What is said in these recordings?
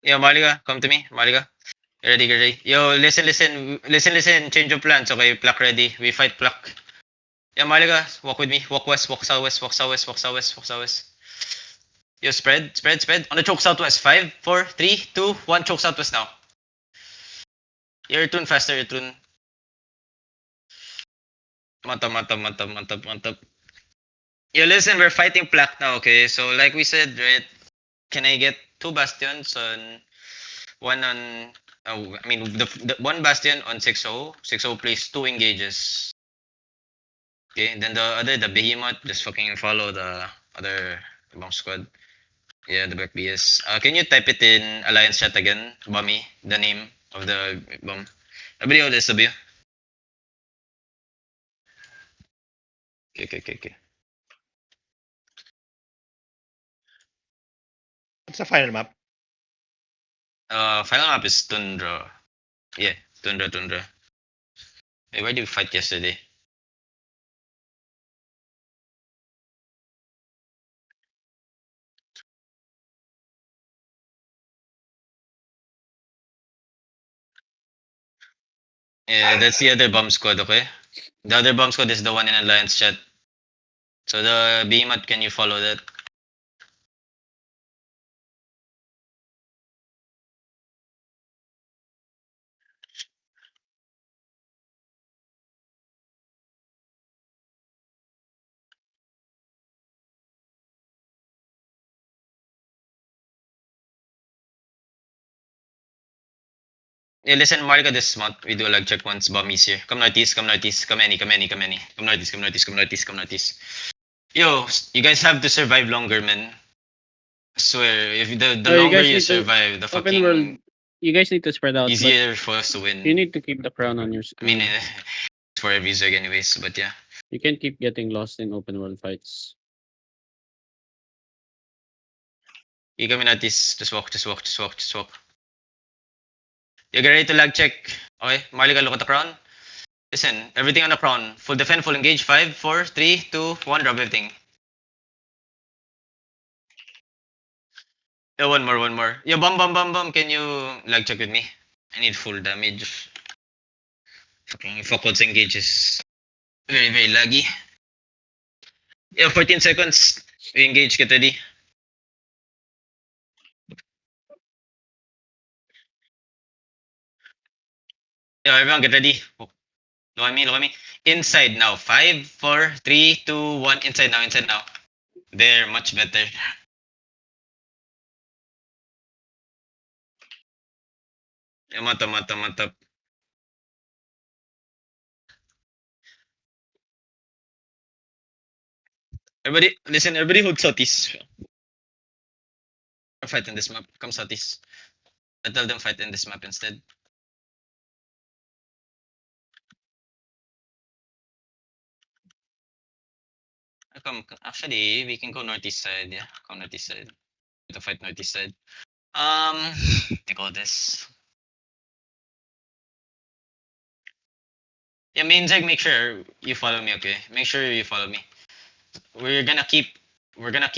Yo, Malika, come to me. Malika. Get ready, get ready. Yo, listen. Change of plans. Okay, PLAC ready. We fight PLAC. Yeah, Malika, walk with me. Walk west, walk southwest, walk southwest, walk southwest, walk southwest. Yo, spread. On the choke southwest. 5, 4, 3, 2, 1. Choke southwest now. Yo, return faster, return. Mantap. Yo, listen, we're fighting PLAC now, okay? So, like we said, right? Can I get 2 bastions on one on the one bastion on 6-0. 6-0 plays 2 engages. Okay, then the behemoth just fucking follow the other bomb squad. Yeah, the back BS. Can you type it in alliance chat again, Bummy? The name of the bomb. Everybody hold SW. Okay. What's the final map? Final map is Tundra. Yeah, Tundra. Hey, where did we fight yesterday? Yeah, that's the other bomb squad, okay? The other bomb squad is the one in alliance chat. So the behemoth, can you follow that? Yeah, listen, Marika, this month we do like check once Bummies here. Come northeast, come any. Come northeast. Yo, you guys have to survive longer, man. I swear, if the longer you survive, the Open world. fucking You guys need to spread out. easier for us to You win. need to keep the crown on your I screen. mean, it's for every zerg anyways, but yeah. You can't keep getting lost in open world fights. You come in at this, just walk. You get ready to lag check. Okay, Marika, look at the crown. Listen, everything on the crown. Full defend, full engage. 5, 4, 3, 2, 1, drop everything. Yeah, one more. Yeah, bomb. Can you lag check with me? I need full damage. Fucking Focus engage is very laggy. Yeah, 14 seconds. We engage, get ready. Yeah, everyone get ready. Look at me. Inside now. 5, 4, 3, 2, 1. Inside now. There, much better. Yeah, mantap. Everybody hold southeast. Fight in this map. Come southeast. I tell them fight in this map instead. Actually, we can go northeast side. Yeah, come northeast side. To fight northeast side. Take all this. Yeah, main Zeg, make sure you follow me, okay? Make sure you follow me. We're gonna keep we're gonna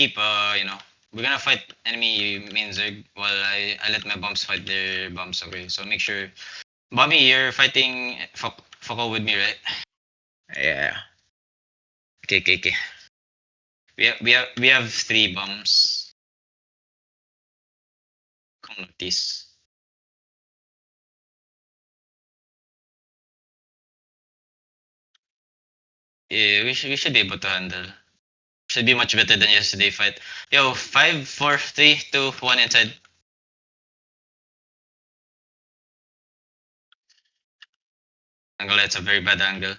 fight enemy main Zeg while I let my bombs fight their bombs, okay? So make sure Bobby, you're fighting Foko with me, right? Yeah. Okay. We have 3 bombs. Come notice. Yeah, we should be able to handle. Should be much better than yesterday fight. Yo, 5, 4, 3, 2, 1 inside. Angle, that's a very bad angle.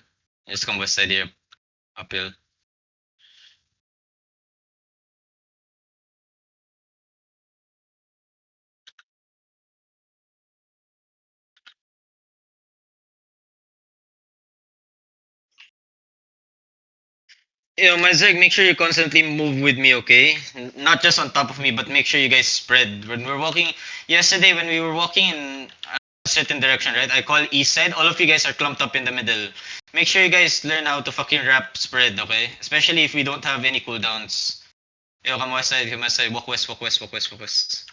Just come west side here, uphill. Yo, my Zeg, make sure you constantly move with me, okay? Not just on top of me, but make sure you guys spread. When we're walking, yesterday when we were walking in a certain direction, right? I call east side. All of you guys are clumped up in the middle. Make sure you guys learn how to fucking wrap spread, okay? Especially if we don't have any cooldowns. Yo, come west side. Walk west.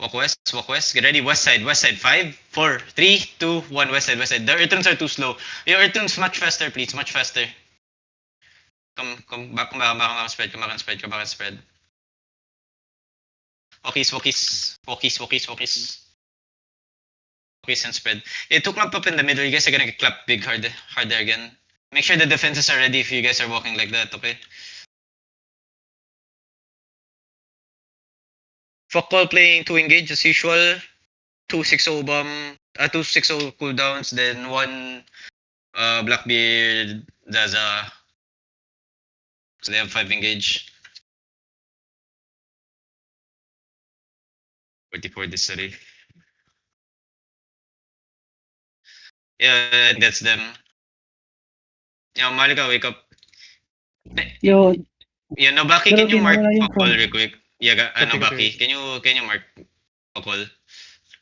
Walk west. Get ready. West side. 5, 4, 3, 2, 1. West side. The earth turns are too slow. Your earth turns much faster, please. Much faster. Come back and spread. Come back and spread. Walkies and spread. It took up in the middle. You guys are gonna get clapped big harder again. Make sure the defenses are ready if you guys are walking like that, okay? Fuck call playing 2 engage as usual. 260 bomb. 260 cooldowns, then 1 Blackbeard Zaza. So they have 5 engage. 44 this city. Yeah, that's them. Yeah, Malika, wake up. Yo, Yeah, Nobaki, can you Pero mark wala yung Fakol front. real quick? Yeah, Nobaki, can you mark Fakol?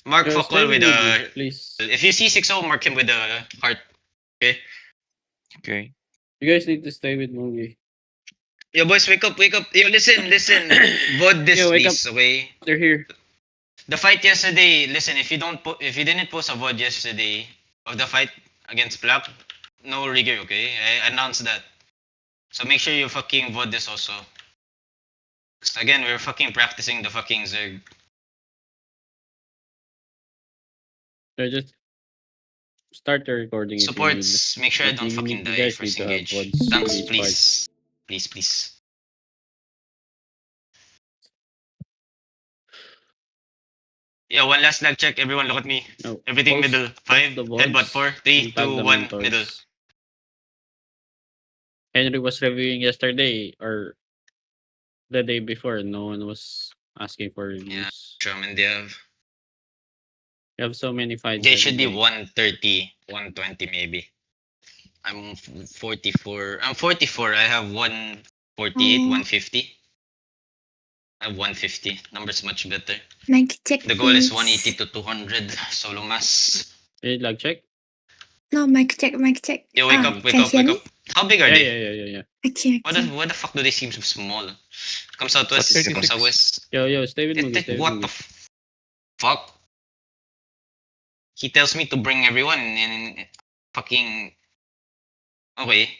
Mark Yo, stay Fakol with with a. me, please. If you see 6-0, mark him with a heart. Okay. You guys need to stay with Mugi. Yo, boys, wake up. Yo, listen. VOD this, Yo, wake please, okay? They're here. The fight yesterday, listen, if you didn't post a VOD yesterday of the fight against PLAC, no rigor, okay? I announced that. So make sure you fucking VOD this also. 'Cause again, we're fucking practicing the fucking Zerg. So just start the recording if you need. Supports, make sure I But don't fucking you die guys first need to have engage. VODs for Thanks, each please. Please. Yeah, one last lag check. Everyone look at me. No, Everything post- middle. post 5, the headbutt. VODs 4, 3, and tag 2, the 1, mentors. middle. Henry was reviewing yesterday or the day before. No one was asking for reviews. German, they have. You have so many fights. They every should be day. 130, 120 maybe. I'm 44. I'm 44. I have 148, 150. I have 150. Numbers much better. Mic check, The goal is please. 180 to 200. Solo mass. Did you lag check? No, mic check. Yo, wake up. Can you hear me? How big are Yeah, they? yeah. Okay. Why the fuck do they seem so small? Come southwest. What's Come 36? southwest. Yo, stay with Mugi. Stay with What the Mugi. fuck? He tells me to bring everyone in fucking. Okay.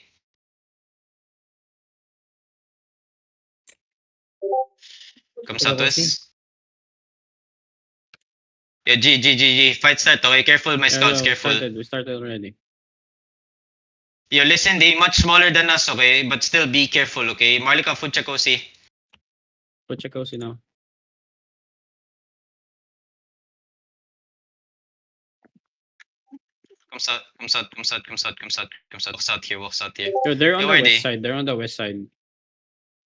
Come southwest. Yeah, G. Fight start, okay? Careful, my scouts, careful. We started already. Yo, listen, they much smaller than us, okay? But still be careful, okay? Marlika, Futchakosi. Put your cozy now. Come south here. Yo, they're on Yo, the where west they? side. They're on the west side.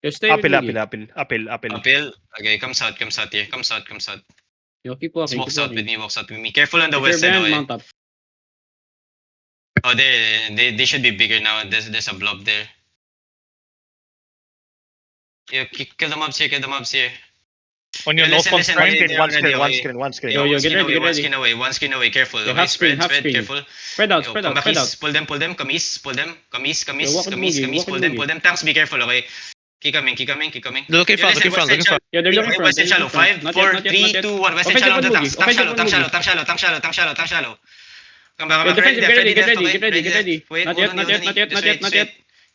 Yo, stay with Mugi. Apil. Uphill. Okay, come south here. Come south. Yo, keep Just walking. walk south with me. Careful on the If west you're side, behind, okay? mount up. Oh, they should be bigger now. There's a blob there. Yo, kill the mobs here. On your Yo, north, one listen, screen, they're already away. one screen. Yo, get ready. One skin away. Careful. Yo, Okay, half screen. Careful. Spread out. Yo, come back east. Pull them. Come east. Pull them. Come east. Yo, walk with Mugi, Pull them. Tanks, be careful, okay? Keep coming. Look in front, Yo, listen, west side Yo, they're looking shallow. front. West side shallow. 5, 4, 3, 2, 1. West side shallow. The tanks. Tank shallow. Come back. Yo, defensive, Ready, get left, ready. okay? Get ready. Wait, Not hold yet. on, Just wait.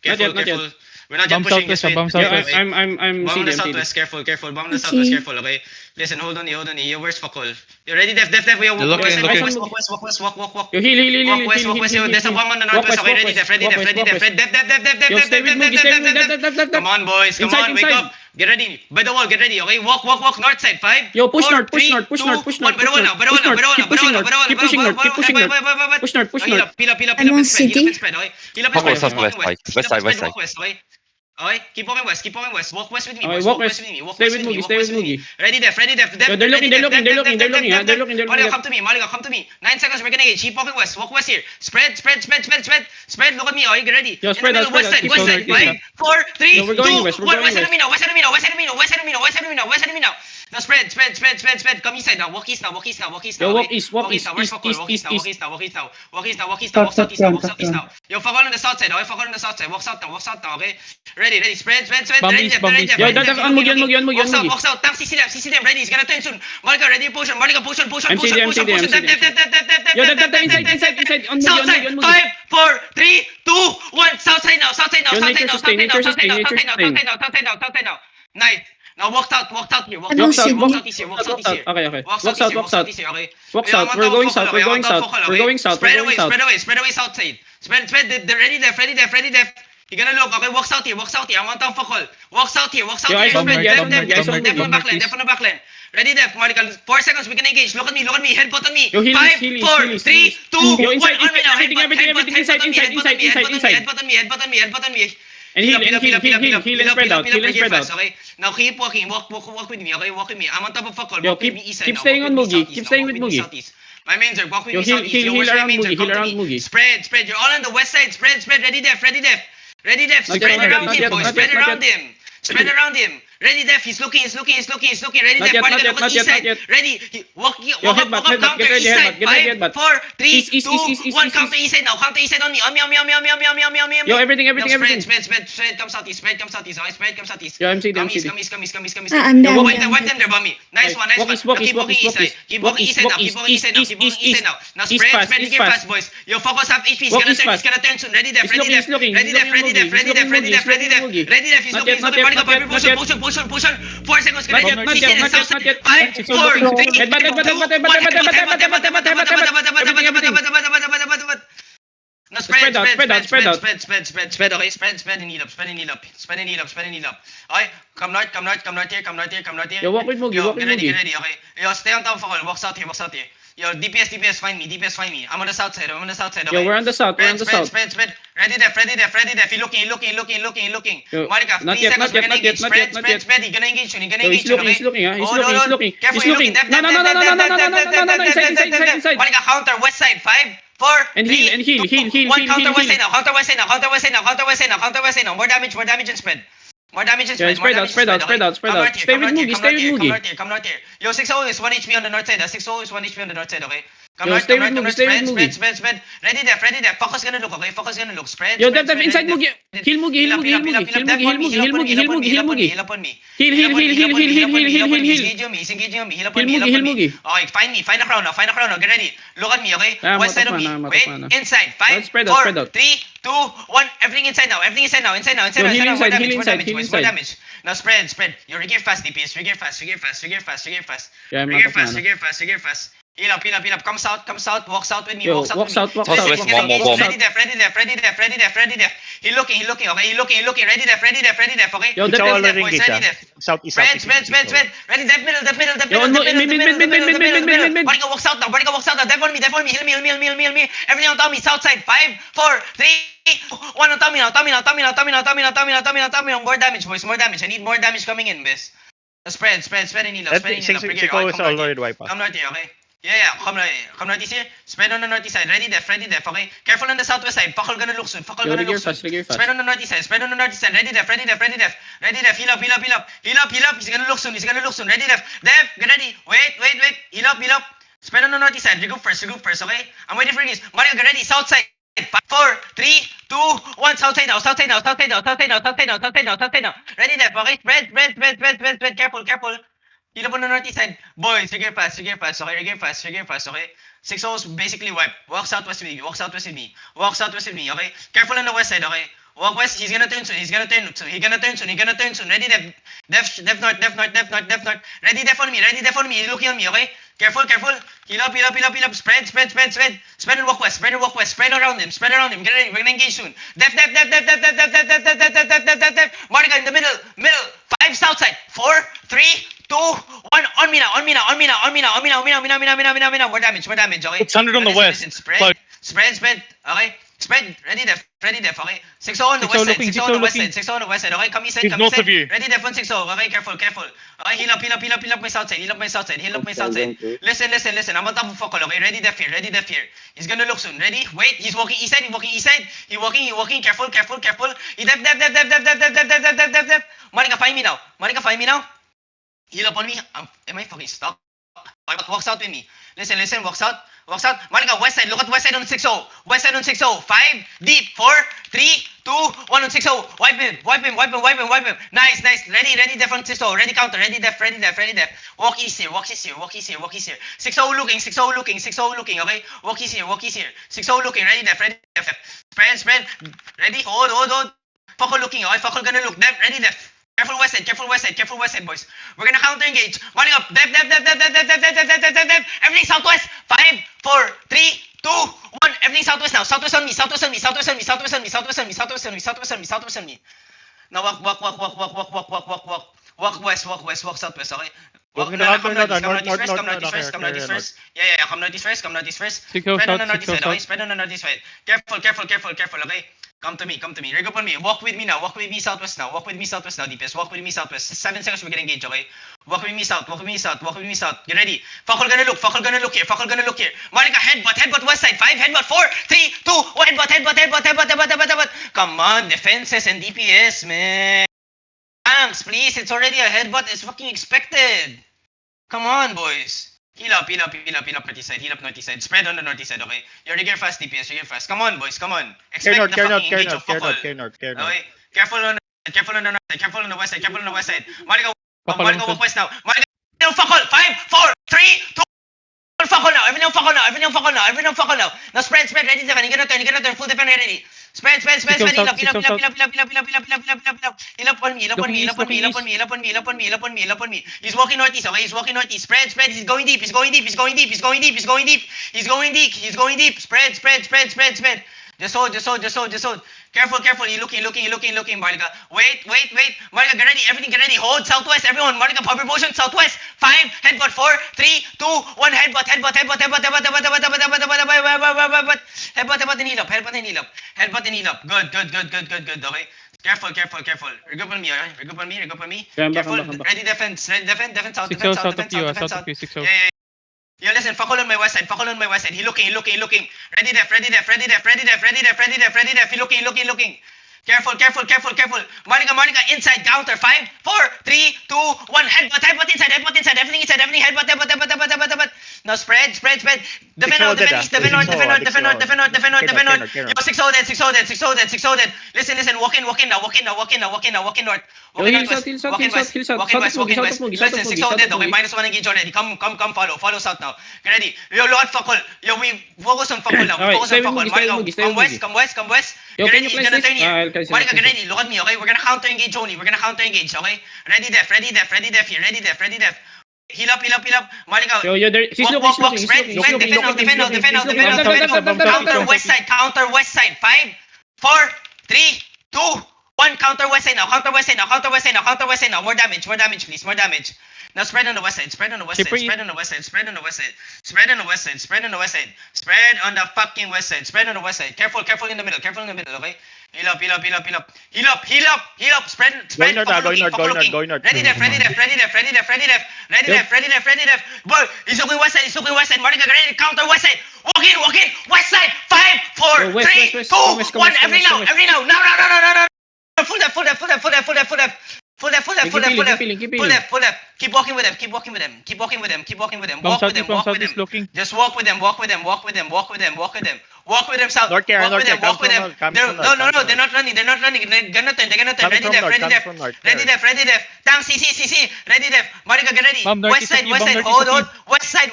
Careful. We're not yet Bomb pushing. southwest, Just wait. bomb Yo, southwest. I'm Bomb on the CDM. southwest, careful. Bomb on the Okay. southwest, careful, okay? Listen, hold on. Yo, where's Fakol? You ready, Def? We walk Looking. walk west. Yo, heal. Walk west. Yo, there's a bomb on the northwest, okay? Ready, Def. Yo, stay with Mugi. Def. Come on, boys. Come on, wake Inside. up. Get ready. By the wall, get ready, okay? Walk. North side, 5. Yo, push 4, north. 3, 2, 1. Barawan now. Keep pushing north. Push north. Heal up I'm on and spread. city. Okay? Heal up and Walk spread. west, west side. Walk west, okay? Okay, keep walking west. Walk west with me, Okay, boys. walk Walk west west. with me. Stay with Mugi. Ready, Def. Yo, they're looking. They're looking. Malika, come to me. 9 seconds, we're gonna engage. Keep walking west. Walk west here. Spread. Look at me, okay? Get ready. Yo, In the spread out, middle, west side. keep going, keep 5, 4, 3, No, we're going 2, west, we're 1. going West west. enemy now. West enemy now. Now spread. Come inside now. Walk east now. Yo, walk east, Walk east. Walk east now. Walk southeast now. Yo, fuck on the south side. Fuck on the south side. Walk south now. Okay. Ready. Spread. Ready. Yo, on Mugi. Walk south. Tap CC them. Ready. He's gonna turn soon. Marika ready. Push. MCD. Yo, inside. On South side. Mugi. 5, 4, 3, 2, 1. South side now. Yo, nature sustain. Nice. Now walk out here. Walk Ano out si here. Okay. Walk Walk south south. here, okay? Walk south. We're going south. Spread away outside. Spread the ready left. You're gonna look, okay? Walk south here. I'm on top focal. Walk south here. Yo, eyes on Spread, Mugi, def eyes on on Mugi. the backline. Ready left, Marika. 4 seconds, we can engage. Look at me. Head button me. Yo, heal 5, is, 4, heal is. 3, 2, Yo, 1. inside, On me now. everything, inside. Head button me. And heal and spread out. Okay, now keep walking. Walk with me. Okay, walk with me. I'm on top of focal. Yo, Walk with me east side keep now. staying Walk on with me Mugi. southeast Keep now. staying Walk with me Mugi. southeast. My mains are walk with Yo, me heal southeast. Yo, heal where's my around mains are? Mugi. Heal Come to around me. Mugi. Spread. You're all on the west side. Spread. Ready def. Not Spread yet, around not him, yet, boys. not Spread yet, not around him. Spread around him. Ready def. He's looking. Ready Not def. yet, Body not gonna yet, look not east yet, not side. yet. Ready. Walk headbutt, up. Counter get ready, east side. headbutt, get ready, headbutt. 5, 4, 3, East, 2, 1. Counter east side now. Counter east side on me. Yo, everything. Spread comes southeast. Okay, spread comes southeast. Yo, MCD. Come east. I'm Yo, down. wipe them there, Bummy. Nice one. Walk Keep walking east side. Keep walking east side now. Now spread, get fast, boys. Yo, focus half HP. He's gonna turn soon. Ready def. He's looking. Push on. 4 seconds. Not yet. 5, 4, 3, 2, 1. No, spread out. Okay, spread and heal up. Okay, come north here. Yo, walk with Mugi. Get ready. Okay, yo, stay on top of focal. Walk south here. Yo, DPS, find me. I'm on the south side. Okay. Yo, we're on the south. Spread. Ready def. He looking. Yo, Marika, not 3 yet, seconds. not yet. Spread. He gonna engage soon. Yo, he's looking. He's looking. Careful, He's looking. No. Inside. Marika, counter west side. 5, 4, And 3, heal. 2, 1. Counter west side now. More damage and spread. Yeah, spread out. Stay with Mugi. Come north here. Yo, 6-0 is 1 HP on the north side. 6-0 is 1 HP on the north side, okay? Yo, stay with Mugi. Spread. Ready def. Focus gonna look, okay? Spread. Yo, def inside Mugi. Heal Mugi. Heal up on me. Heal. He's engaging on me. Heal up on me. Okay, find a crown now. Get ready. Look at me, okay? West side of me. Wait, inside. 5, Spread 4, out. 3, 2, 1. Everything inside now. More damage. Now spread. You regear fast, DPS. Regear fast. Yeah, I'm Regear not fast. Heal up. Come south. Walk south with me. Yo, Walk walk south. Listen, One more. Ready def. He looking. Ready def. Okay. Yo, It's def, all Ready def, ring boys. gate, Ready ah. def. Southeast. Spread. Ready def middle. Yo, mid. Body go walk south now. Def on me. Heal me. Everything on top me. South side. 5, 4, 3, 1 on top me now. More damage, boys. I need more damage coming in, boys. Spread and heal up. Siko is already wiped out. Come north here, okay? Yeah. Come northeast here. Spread on the northeast side. Ready def. Okay? Careful on the southwest side. Focal gonna look soon. Yo, regear fast. Spread on the northeast side. Ready def. Heal up. He's gonna look soon. Ready def. Get ready. Wait. Heal up. Spread on the northeast side. Regroup first, okay? I'm waiting for this. Mario, get ready. South side. 5, 4, 3, 2, 1. South side now. Ready def. Okay? Spread. Careful. Heal up on the northeast side. Boys, regear fast. Okay? Regear fast. Okay? 6-0 is basically wipe. Walk southwest with me. Okay? Careful on the west side, okay? Walk west. He's gonna turn soon. Ready def north. Ready def on me. He's looking on me, okay? Careful. Heal up. Spread and walk west. Spread around him. Get ready. We're gonna engage soon. Def. Monica in the middle. 5 south side. 4, 3, 2, 1. On me now. More damage, okay? It's 100 on the west. Listen, spread, okay? Spread, ready def, okay? 6-0 on the west side, 6-0 on the west side, okay? Come east side, north of you. Ready def on 6-0, okay? Careful. Okay, heal up my south side. Listen, I'm on top of focal, okay? Ready def here. He's gonna look soon, ready? Wait, he's walking east side, He walking, careful. He def. Monica, find me now. Heal up on me. Am I fucking stuck? Walks out with me. Listen, walks out. Monica, west side. Look at west side on 6-0. West side on 6-0. 5, deep. 4, 3, 2, 1 on 6-0. Wipe him. Nice. Ready, def on 6-0. Ready counter. Ready def. Walk east here. 6-0 looking, okay? Walk east here. 6-0 looking. Ready def. Spread. Ready, hold. Fuckle looking, okay? Fuckle gonna look. Def, ready def. Careful west side, boys. We're gonna counter engage. Running up. Def. Everything southwest. 5, 4, 3, 2, 1. Everything southwest now. Southwest on me. Now walk west, walk southwest, okay? Walk in the Come counter, northeast first. north, Come northeast first. Yeah, come northeast first. 6-0 Spread on the south, northeast 6-0 side, okay? south. Spread on the northeast side. Careful, okay? Come to me. Rig up on me. Walk with me now. Walk with me southwest now, DPS. Walk with me southwest. 7 seconds we're gonna engage, okay? Walk with me south. Get ready. Fuckle gonna look here. Monica, headbutt west side. 5, headbutt. 4, 3, 2, 1, headbutt. Come on, defenses and DPS, man. Thanks, please. It's already a headbutt. It's fucking expected. Come on, boys. Heal up northeast side. Spread on the northeast side, okay? You're gear fast, DPS. Come on, boys. Expect the fucking engage of Fuckle. Okay? Careful on the west side. Monica, walk west now. Monica, Fuckle. 5, 4, 3, 2, Fuckle now. Everyone fuckle now. Now spread. Ready, Stefan. You gotta turn. Full defender ready. Spread. Heal up on me. He's walking northeast, okay? Spread. He's going deep. Spread. Just hold. Careful. You looking, Monica. Wait. Monica, get ready. Hold southwest, everyone. Monica, power motion southwest. 5, headbutt. 4, 3, 2, 1, headbutt. Headbutt and heal up. Good. Okay. Careful. Rig up on me, alright? Back. Careful. Ready, defense south. 6-0 south of you, south of you, 6-0. Yeah, listen, Fuckle on my west side. He looking. Ready, def. He looking. Careful. Monica, inside, counter. 5, 4, 3, 2, 1. Headbutt inside. Everything headbutt. Now spread. Defend north. Defend north. Yo, 6-0 dead. Listen. Walk in north. Heal south. Walking west. Listen, 6-0 dead. Okay, -1 engage already. Come, follow south now. Get ready. Yo, Lord Fuckle. Yo, we focus on Fuckle now. Alright, stay with Mugi, Come west. Yo, Get can ready, you he's gonna turn here. place this? Monica, get ready. Look at me, okay? We're gonna counter engage only. Okay? Ready, def here. Ready, def. Heal up. Monica, Yo, there. He's looking. spread, defend out. Counter west side. 5, 4, 3, 2, 1. Counter west side now. More damage, please. Now spread on the west side. Spread on the west side. Careful in the middle. Okay. Heal up. Spread. Going north. Ready, def. Boy, he's looking west side. Monica, ready, counter west side. Walk in. West side. 5, 4, Yo, west, 3, west, 2, come west, 1. come Every west. now. No. Full def. Full def. Keep walking with them. Walk with them. Looking. Just walk with them. Walk with them south. North Karen, Walk with them. coming from No, north. they're not running. They're gonna turn. Ready, def. Tang, CC. Ready, def. Monica, get ready. Bomb West side. northeast of you. Hold. West side.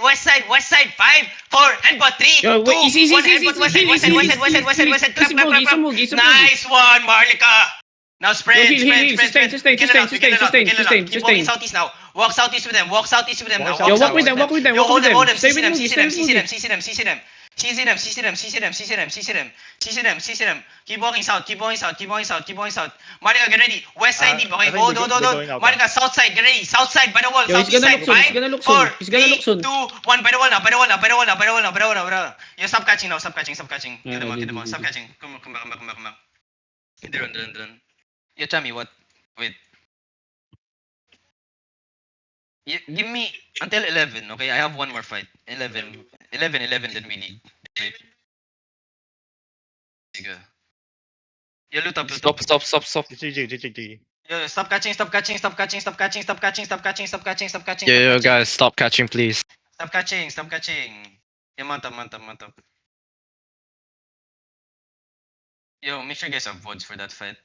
5, 4, headbutt. 3, Yo, 2, wait, easy. 1. Headbutt west side. Clap. Easy, Nice one, Marlica. Now spread. Heal. Sustain. Keep walking southeast now. Walk southeast with them. Now. Yo, walk with them. Yo, hold them. Stay CC with them. Mugi. CC them. Keep walking south. Monica, get ready. West side deep. Okay, I think hold. they're going out. Monica, south side. Get ready. South side by the wall. Yo, he's Southeast gonna side. look 5, soon. 4, He's gonna look 3, soon. 2, 1. By the wall now. Yo, stop catching now. Stop catching. Get them out. Stop catching. Come back. They're on. Yo, Chami, what? Wait. Give me until 11, okay? I have one more fight. 11, then we lead. Wait. Sige. Yo, loot up. Stop. GG. Yo, stop catching, stop catching, stop catching, stop catching, stop catching, stop catching, stop catching, stop catching. Yo, stop yo, catching. guys, stop catching, please. Stop catching, stop catching. Yeah, mount up, mount up, mount up. Yo, make sure you guys have votes for that fight.